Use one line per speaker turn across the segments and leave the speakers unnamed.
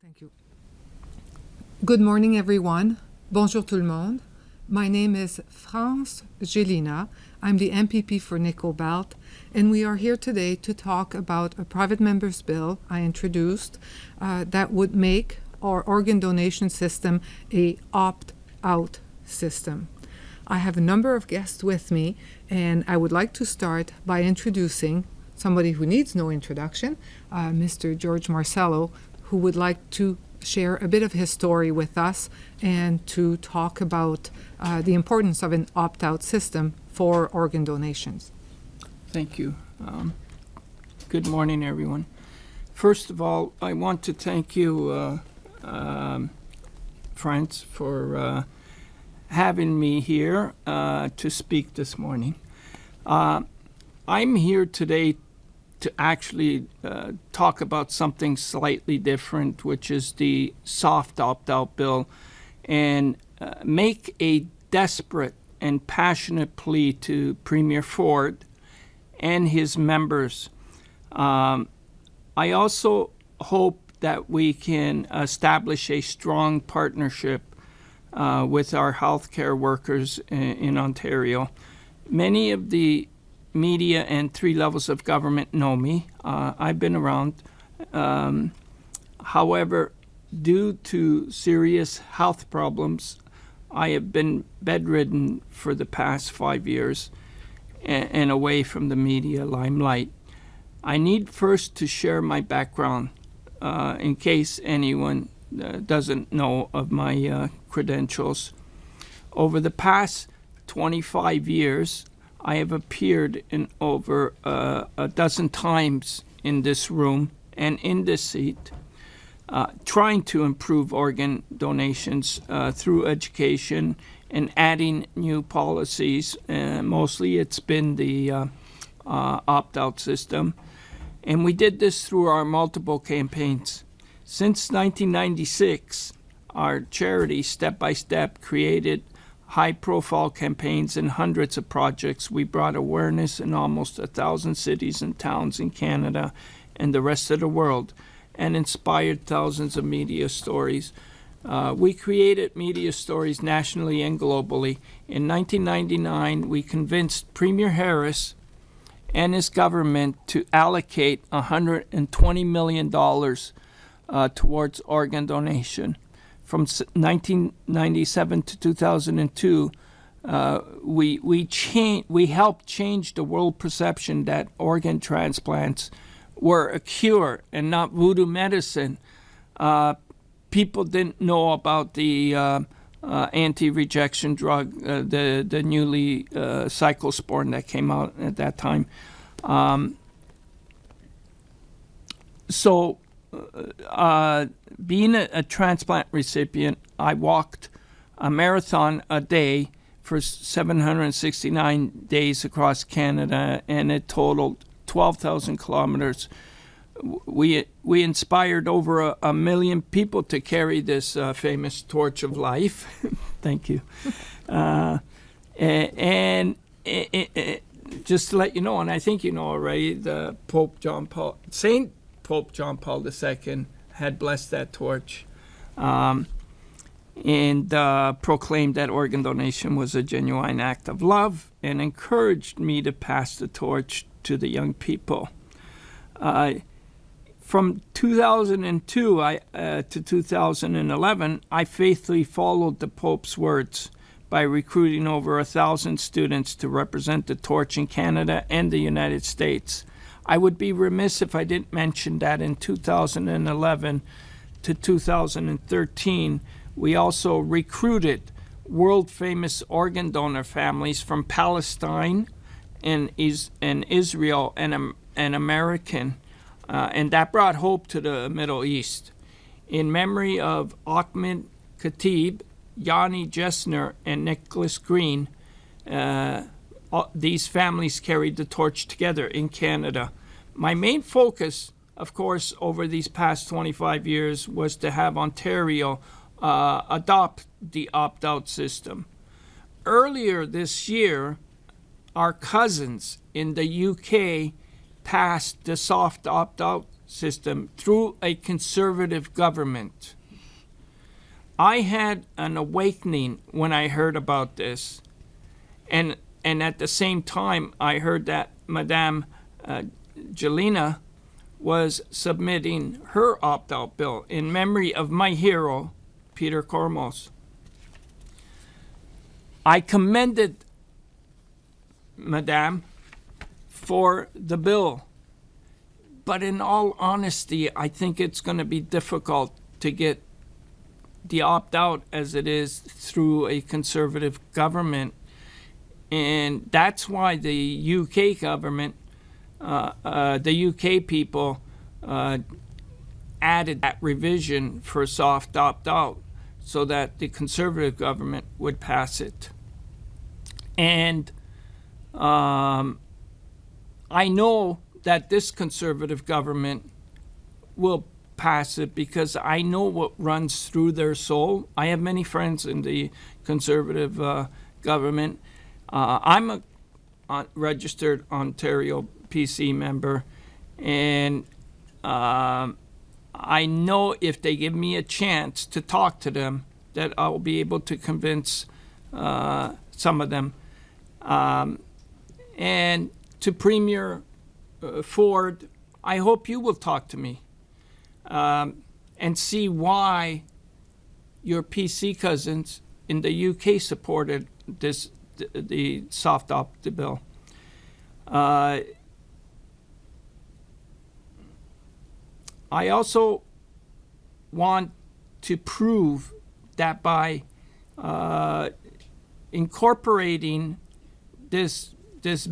Thank you. Good morning, everyone. Bonjour tout le monde. My name is France Gelina. I'm the MPP for Nickel Belt, and we are here today to talk about a private member's bill I introduced that would make our organ donation system a opt-out system. I have a number of guests with me, and I would like to start by introducing somebody who needs no introduction, Mr. George Marcello, who would like to share a bit of his story with us and to talk about the importance of an opt-out system for organ donations.
Thank you. Good morning, everyone. First of all, I want to thank you, France, for having me here to speak this morning. I'm here today to actually talk about something slightly different, which is the soft opt-out bill, and make a desperate and passionate plea to Premier Ford and his members. I also hope that we can establish a strong partnership with our healthcare workers in Ontario. Many of the media and three levels of government know me. I've been around. However, due to serious health problems, I have been bedridden for the past 5 years and away from the media limelight. I need first to share my background in case anyone doesn't know of my credentials. Over the past 25 years, I have appeared in over a dozen times in this room and in this seat, trying to improve organ donations through education and adding new policies. Mostly it's been the opt-out system. And we did this through our multiple campaigns. Since 1996, our charity, Step by Step, created high-profile campaigns and hundreds of projects. We brought awareness in almost 1,000 cities and towns in Canada and the rest of the world, and inspired thousands of media stories. We created media stories nationally and globally. In 1999, we convinced Premier Harris and his government to allocate $120 million towards organ donation. From 1997 to 2002, we helped change the world perception that organ transplants were a cure and not voodoo medicine. People didn't know about the anti-rejection drug, the newly cyclosporin that came out at that time. Being a transplant recipient, I walked a marathon a day for 769 days across Canada, and it totaled 12,000 kilometers. We inspired over a million people to carry this famous torch of life. Thank you. Just to let you know, and I think you know already, Saint Pope John Paul II had blessed that torch and proclaimed that organ donation was a genuine act of love and encouraged me to pass the torch to the young people. From 2002 to 2011, I faithfully followed the Pope's words by recruiting over 1,000 students to represent the torch in Canada and the United States. I would be remiss if I didn't mention that in 2011 to 2013, we also recruited world-famous organ donor families from Palestine and Israel and American, and that brought hope to the Middle East. In memory of Ahmed Khatib, Yanni Jessner, and Nicholas Green, these families carried the torch together in Canada. My main focus, of course, over these past 25 years was to have Ontario adopt the opt-out system. Earlier this year, our cousins in the UK passed the soft opt-out system through a conservative government. I had an awakening when I heard about this. And at the same time, I heard that Madame Jelena was submitting her opt-out bill in memory of my hero, Peter Kormos. I commended Madame for the bill. But in all honesty, I think it's going to be difficult to get the opt-out as it is through a conservative government. And that's why the UK government, the UK people added that revision for soft opt-out so that the conservative government would pass it. And I know that this conservative government will pass it because I know what runs through their soul. I have many friends in the conservative government. I'm a registered Ontario PC member, and I know if they give me a chance to talk to them that I'll be able to convince some of them. And to Premier Ford, I hope you will talk to me and see why your PC cousins in the UK supported the soft opt bill. I also want to prove that by incorporating this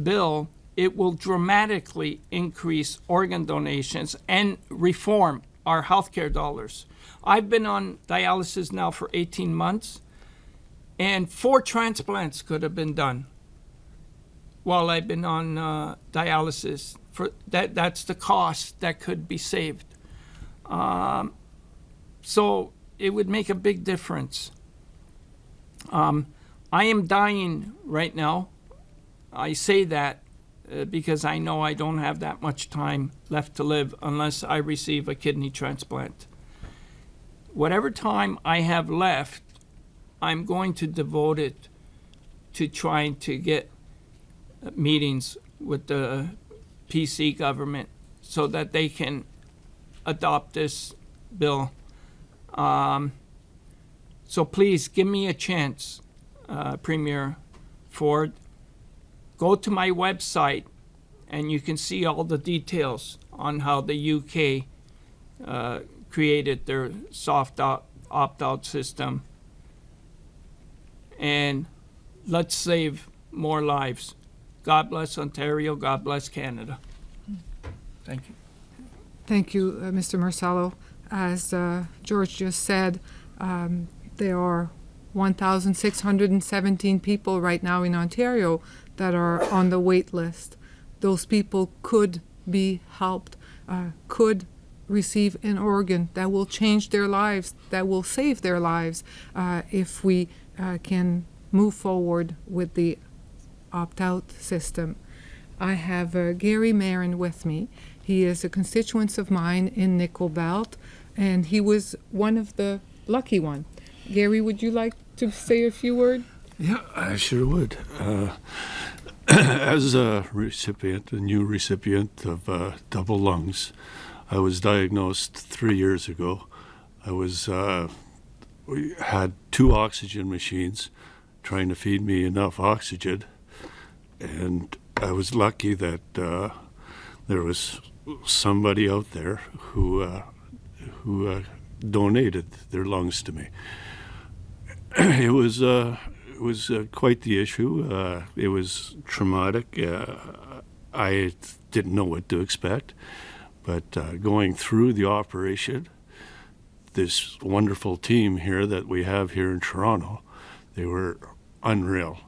bill, it will dramatically increase organ donations and reform our healthcare dollars. I've been on dialysis now for 18 months, and 4 transplants could have been done while I've been on dialysis. That's the cost that could be saved. So it would make a big difference. I am dying right now. I say that because I know I don't have that much time left to live unless I receive a kidney transplant. Whatever time I have left, I'm going to devote it to trying to get meetings with the PC government so that they can adopt this bill. So please give me a chance, Premier Ford. Go to my website and you can see all the details on how the UK created their soft opt-out system. And let's save more lives. God bless Ontario. God bless Canada. Thank you.
Thank you, Mr. Marcello. As George just said, there are 1,617 people right now in Ontario that are on the wait list. Those people could be helped, could receive an organ that will change their lives, that will save their lives if we can move forward with the opt-out system. I have Gary Marin with me. He is a constituent of mine in Nickel Belt, and he was one of the lucky one. Gary, would you like to say a few words?
Yeah, I sure would. As a new recipient of double lungs, I was diagnosed 3 years ago. We had 2 oxygen machines trying to feed me enough oxygen, and I was lucky that there was somebody out there who donated their lungs to me. It was quite the issue. It was traumatic. I didn't know what to expect, but going through the operation, this wonderful team here that we have here in Toronto, they were unreal.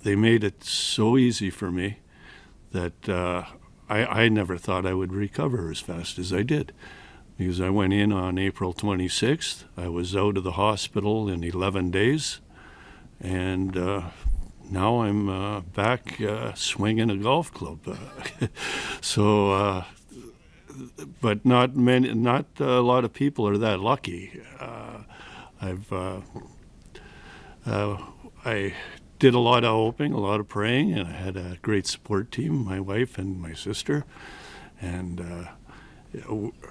They made it so easy for me that I never thought I would recover as fast as I did. Because I went in on April 26th. I was out of the hospital in 11 days. And now I'm back swinging a golf club. So but not many. Not a lot of people are that lucky. I did a lot of hoping, a lot of praying, and I had a great support team, my wife and my sister, and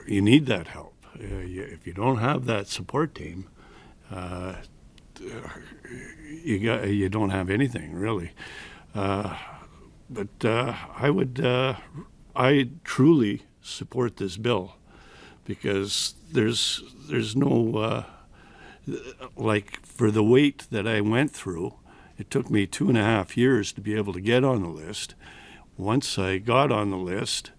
you need that help. If you don't have that support team, you don't have anything really. But I truly support this bill because there's no like for the wait that I went through. It took me 2.5 years to be able to get on the list. Once I got on the list,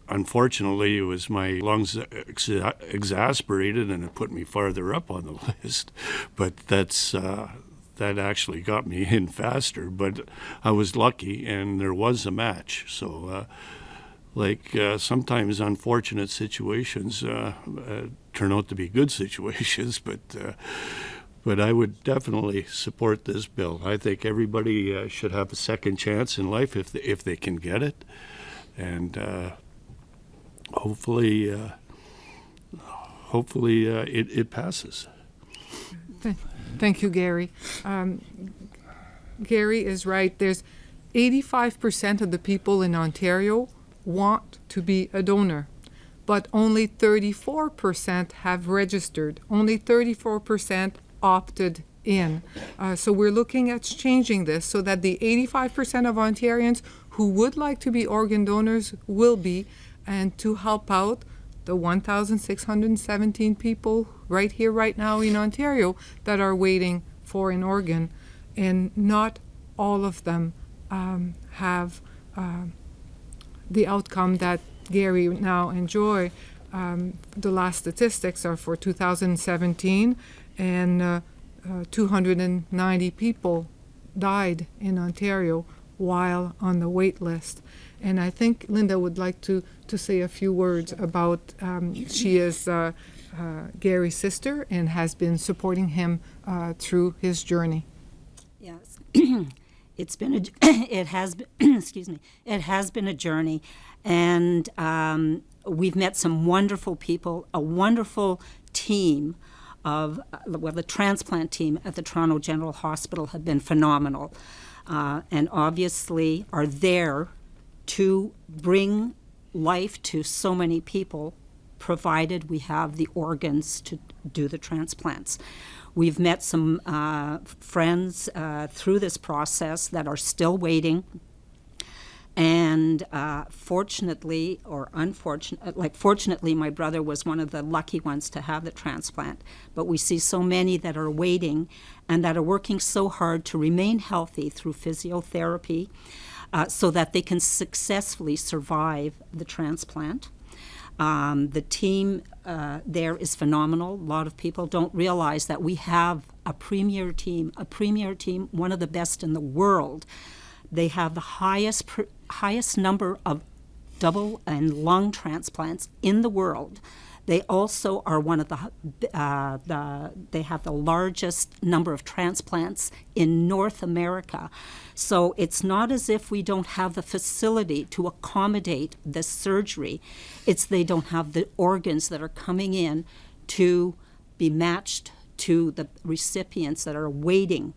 unfortunately, it was my lungs exasperated and it put me farther up on the list. But that actually got me in faster. But I was lucky and there was a match. So sometimes unfortunate situations turn out to be good situations, but I would definitely support this bill. I think everybody should have a second chance in life if they can get it, and hopefully it passes.
Thank you, Gary. Gary is right. There's 85% of the people in Ontario want to be a donor, but only 34% have registered. Only 34% opted in. So we're looking at changing this so that the 85% of Ontarians who would like to be organ donors will be, and to help out the 1,617 people right here, right now in Ontario that are waiting for an organ, and not all of them have the outcome that Gary now enjoy. The last statistics are for 2017, and 290 people died in Ontario while on the wait list. And I think Linda would like to say a few words about, she is Gary's sister and has been supporting him through his journey.
Yes, it has been, excuse me, it has been a journey, and we've met some wonderful people, a wonderful team of, the transplant team at the Toronto General Hospital have been phenomenal, and obviously are there to bring life to so many people, provided we have the organs to do the transplants. We've met some friends through this process that are still waiting. And fortunately, my brother was one of the lucky ones to have the transplant. But we see so many that are waiting and that are working so hard to remain healthy through physiotherapy so that they can successfully survive the transplant. The team there is phenomenal. A lot of people don't realize that we have a premier team, one of the best in the world. They have the highest number of double and lung transplants in the world. They also are one of they have the largest number of transplants in North America. So it's not as if we don't have the facility to accommodate this surgery. It's they don't have the organs that are coming in to be matched to the recipients that are waiting.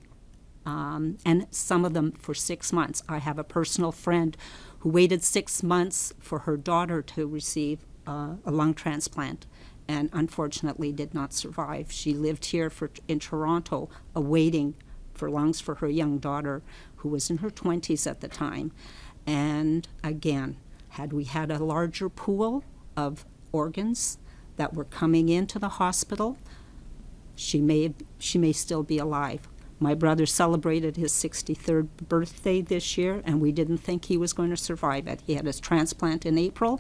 And some of them for 6 months. I have a personal friend who waited 6 months for her daughter to receive a lung transplant and unfortunately did not survive. She lived here in Toronto awaiting for lungs for her young daughter who was in her 20s at the time. And again, had we had a larger pool of organs that were coming into the hospital, she may still be alive. My brother celebrated his 63rd birthday this year, and we didn't think he was going to survive it. He had his transplant in April,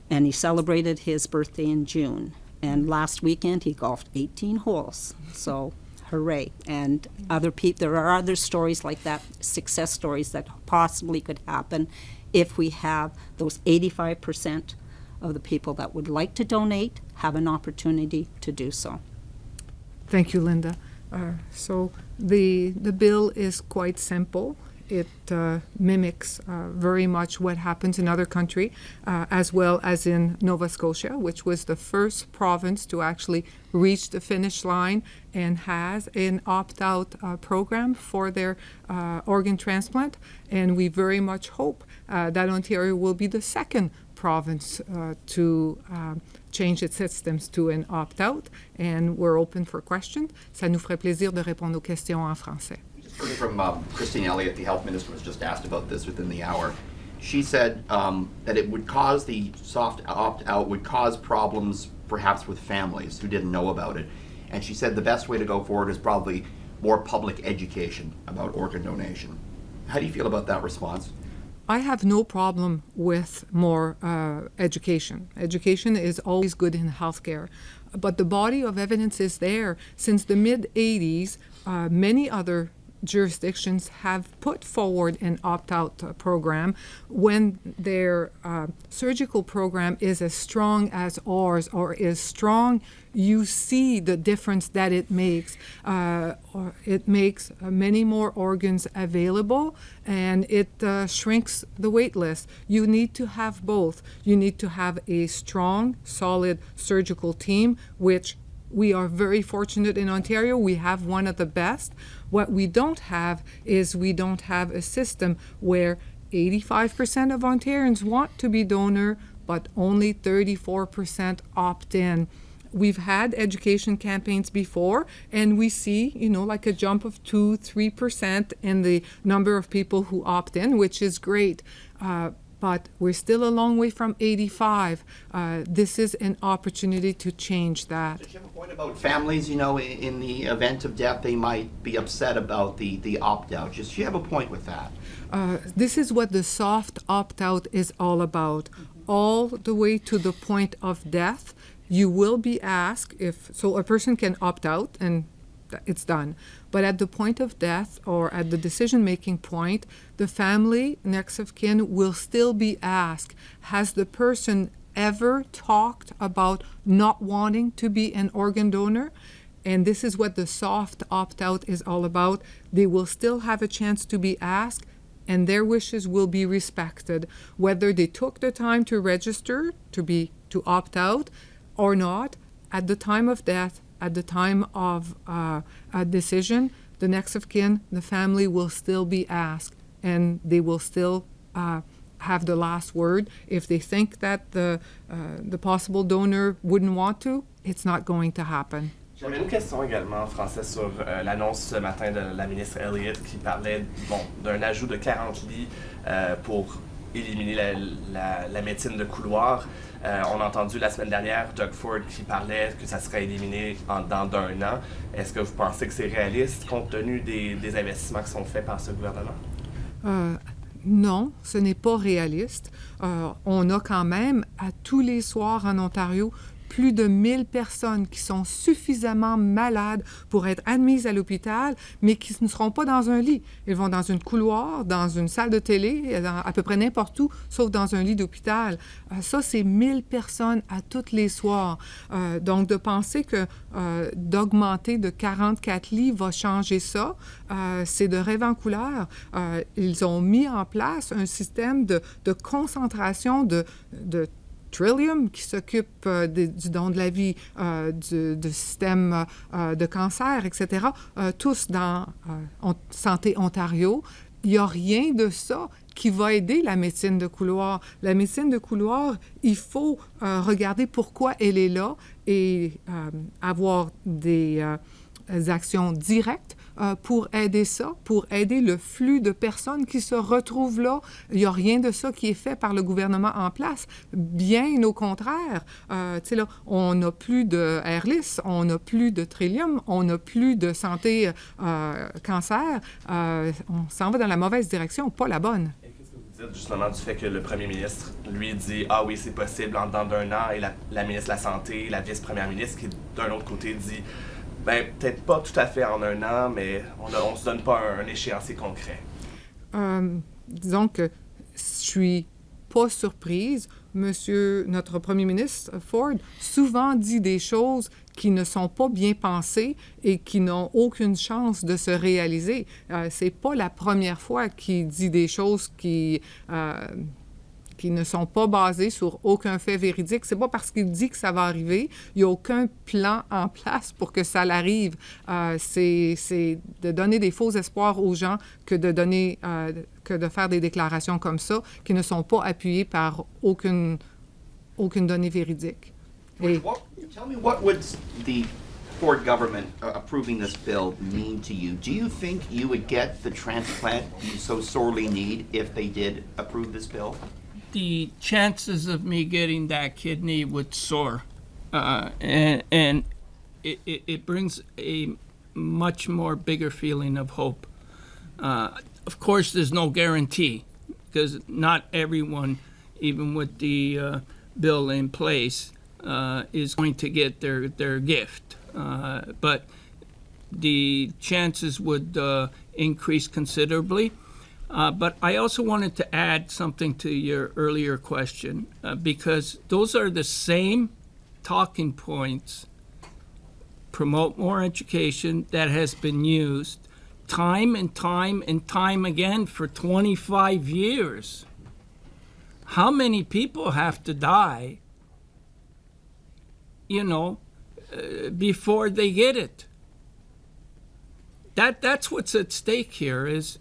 and he celebrated his birthday in June. And last weekend, he golfed 18 holes. So, hooray. And there are other stories like that, success stories that possibly could happen if we have those 85% of the people that would like to donate have an opportunity to do so.
Thank you, Linda. So the bill is quite simple. it mimics very much what happens in other countries, as well as in Nova Scotia, which was the first province to actually reach the finish line and has an opt-out program for their organ transplant. And we very much hope that Ontario will be the second province to change its systems to an opt-out, and we're open for questions. Ça nous ferait plaisir de répondre aux questions en français.
Just heard from Christine Elliott, the health minister, was just asked about this within the hour. She said that it would cause the soft opt-out would cause problems perhaps with families who didn't know about it. And she said the best way to go forward is probably more public education about organ donation. How do you feel about that response?
I have no problem with more education. Education is always good in healthcare. But the body of evidence is there. Since the mid-'80s, many other jurisdictions have put forward an opt-out program when their surgical program is as strong as ours, or is strong. You see the difference that it makes. Or it makes many more organs available, and it shrinks the wait list. You need to have both. You need to have a strong, solid surgical team, which we are very fortunate in Ontario. We have one of the best. What we don't have is we don't have a system where 85% of Ontarians want to be donor, but only 34% opt in. We've had education campaigns before, and we see, like a jump of 2-3% in the number of people who opt in, which is great. But we're still a long way from 85. This is an opportunity to change that.
Did you have a point about families, in the event of death, they might be upset about the opt-out? Do you have a point with that?
This is what the soft opt-out is all about. All the way to the point of death, you will be asked so a person can opt out and it's done. But at the point of death, or at the decision-making point, the family, next of kin, will still be asked, has the person ever talked about not wanting to be an organ donor? And this is what the soft opt-out is all about. They will still have a chance to be asked, and their wishes will be respected. Whether they took the time to register to opt out or not, at the time of death, at the time of a decision, the next of kin, the family will still be asked, and they will still have the last word. If they think that the possible donor wouldn't want to, it's not going to happen.
J'avais une question également en français sur l'annonce ce matin de la ministre Elliott qui parlait d'un ajout de 40 lits pour éliminer la médecine de couloir. On a entendu la semaine dernière Doug Ford qui parlait que ça serait éliminé dans d'un an. Est-ce que vous pensez que c'est réaliste compte tenu des investissements qui sont faits par ce gouvernement?
Non, ce n'est pas réaliste. On a quand même, à tous les soirs en Ontario, plus de 1000 personnes qui sont suffisamment malades pour être admises à l'hôpital, mais qui ne seront pas dans un lit. Ils vont dans un couloir, dans une salle de télé, à peu près n'importe où, sauf dans un lit d'hôpital. Ça, c'est 1000 personnes à tous les soirs. Donc, de penser que d'augmenter de 44 lits va changer ça, c'est de rêve en couleur. Ils ont mis en place un système de concentration de Trillium, qui s'occupe du don de la vie, du système de cancer, etc., tous dans Santé Ontario. Il n'y a rien de ça qui va aider la médecine de couloir. La médecine de couloir, il faut regarder pourquoi elle est là et avoir des actions directes pour aider ça, pour aider le flux de personnes qui se retrouvent là. Il n'y a rien de ça qui est fait par le gouvernement en place. Bien au contraire. Tu sais, là, on n'a plus de Airlist, on n'a plus de Trillium, on n'a plus de santé cancer. On s'en va dans la mauvaise direction, pas la bonne.
Et qu'est-ce que vous dites justement du fait que le premier ministre, lui, dit « Ah oui, c'est possible en dedans d'un an » et la ministre de la Santé, la vice-première ministre, qui d'un autre côté dit « Ben, peut-être pas tout à fait en un an, mais on se donne pas un échéancier concret. »
Disons que je suis pas surprise. notre Premier ministre Ford, souvent dit des choses qui ne sont pas bien pensées et qui n'ont aucune chance de se réaliser. C'est pas la première fois qu'il dit des choses qui ne sont pas basées sur aucun fait véridique. C'est pas parce qu'il dit que ça va arriver, il n'y a aucun plan en place pour que ça l'arrive. C'est de donner des faux espoirs aux gens que de faire des déclarations comme ça qui ne sont pas appuyées par aucune donnée véridique. Et,
Tell me, what would the Ford government approving this bill mean to you? Do you think you would get the transplant you so sorely need if they did approve this bill?
The chances of me getting that kidney would soar, and it brings a much more bigger feeling of hope. Of course, there's no guarantee because not everyone, even with the bill in place, is going to get their gift. But the chances would increase considerably. But I also wanted to add something to your earlier question because those are the same talking points, promote more education, that has been used time and time and time again for 25 years. How many people have to die, before they get it? That's what's at stake here is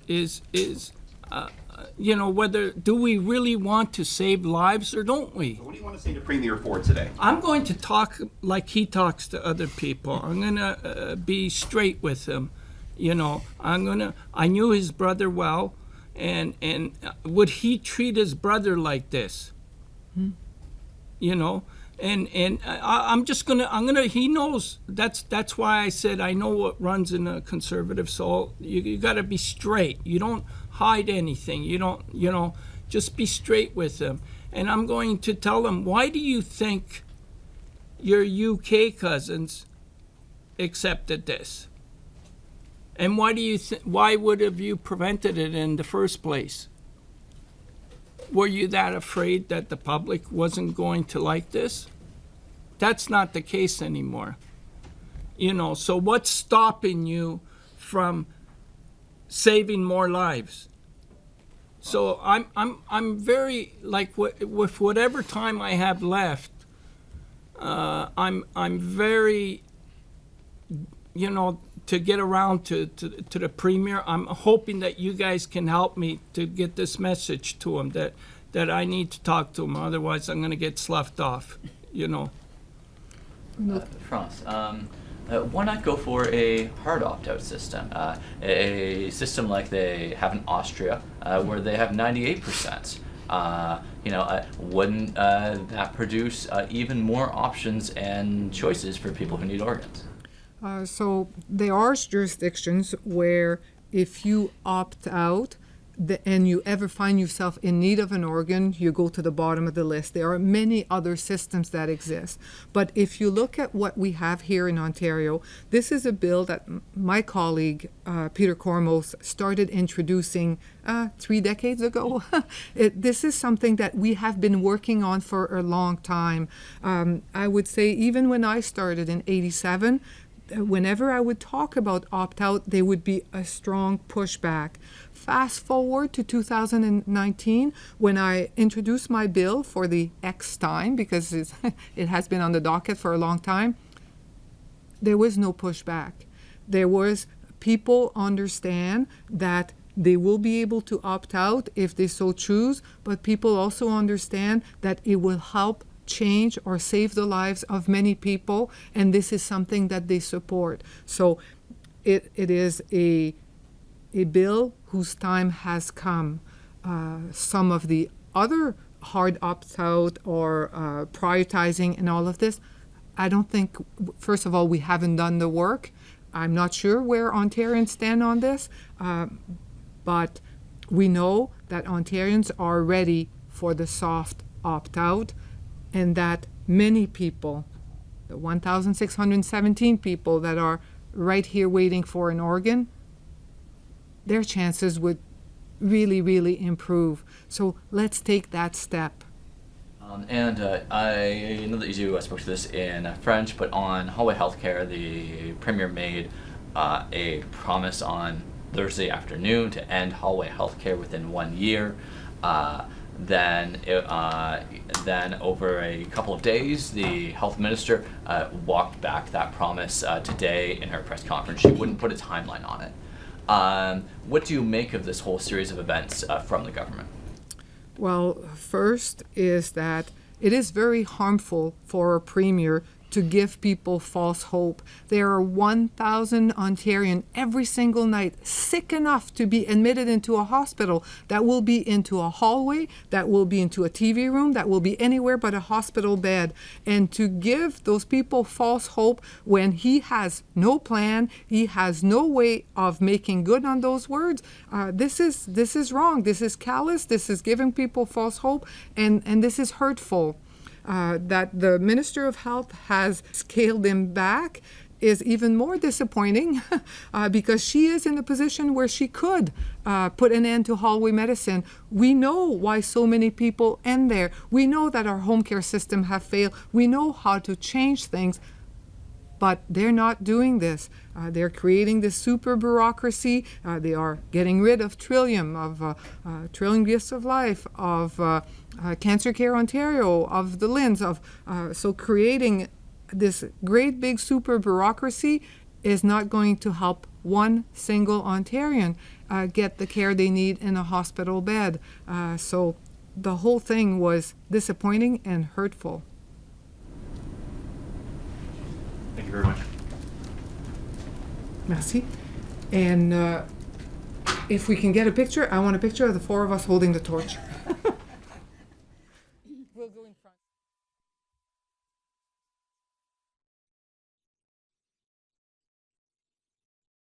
whether do we really want to save lives or don't we?
What do you want to say to Premier Ford today?
I'm going to talk like he talks to other people. I'm going to be straight with him. I knew his brother well, and would he treat his brother like this? And he knows. That's why I said I know what runs in a conservative soul. You got to be straight. You don't hide anything. You don't, just be straight with them. And I'm going to tell them, why do you think your UK cousins accepted this? And why would have you prevented it in the first place? Were you that afraid that the public wasn't going to like this? That's not the case anymore. So what's stopping you from saving more lives? So I'm very, like, with whatever time I have left, I'm very, to get around to the premier. I'm hoping that you guys can help me to get this message to him that I need to talk to him. Otherwise, I'm going to get sloughed off.
France, why not go for a hard opt-out system? A system like they have in Austria, where they have 98%. Wouldn't that produce even more options and choices for people who need organs?
So there are jurisdictions where if you opt out and you ever find yourself in need of an organ, you go to the bottom of the list. There are many other systems that exist. But if you look at what we have here in Ontario, this is a bill that my colleague, Peter Cormos, started introducing 3 decades ago. This is something that we have been working on for a long time. I would say even when I started in 87, whenever I would talk about opt-out, there would be a strong pushback. Fast forward to 2019, when I introduced my bill for the X time, because it has been on the docket for a long time, there was no pushback. There was, people understand that they will be able to opt out if they so choose, but people also understand that it will help change or save the lives of many people, and this is something that they support. So it is a bill whose time has come. Some of the other hard opt-out or prioritizing and all of this, I don't think, first of all, we haven't done the work. I'm not sure where Ontarians stand on this, but we know that Ontarians are ready for the soft opt-out, and that many people, the 1,617 people that are right here waiting for an organ, their chances would really, really improve. So let's take that step.
I know that you spoke to this in French, but on hallway healthcare, the Premier made a promise on Thursday afternoon to end hallway healthcare within 1 year. Then over a couple of days, the health minister walked back that promise today in her press conference. She wouldn't put a timeline on it. What do you make of this whole series of events from the government?
Well, first is that it is very harmful for a premier to give people false hope. There are 1,000 Ontarians every single night sick enough to be admitted into a hospital. That will be into a hallway, that will be into a TV room, that will be anywhere but a hospital bed. And to give those people false hope when he has no plan, he has no way of making good on those words, this is wrong. This is callous. This is giving people false hope, and this is hurtful. That the Minister of Health has scaled him back is even more disappointing because she is in a position where she could put an end to hallway medicine. We know why so many people end there. We know that our home care system have failed. We know how to change things, but they're not doing this. They're creating this super bureaucracy. They are getting rid of Trillium, of Trillium Gifts of Life, of Cancer Care Ontario, of the LHINs, so creating this great big super bureaucracy is not going to help one single Ontarian get the care they need in a hospital bed. So the whole thing was disappointing and hurtful.
Thank you very much.
Merci. And if we can get a picture, I want a picture of the four of us holding the torch.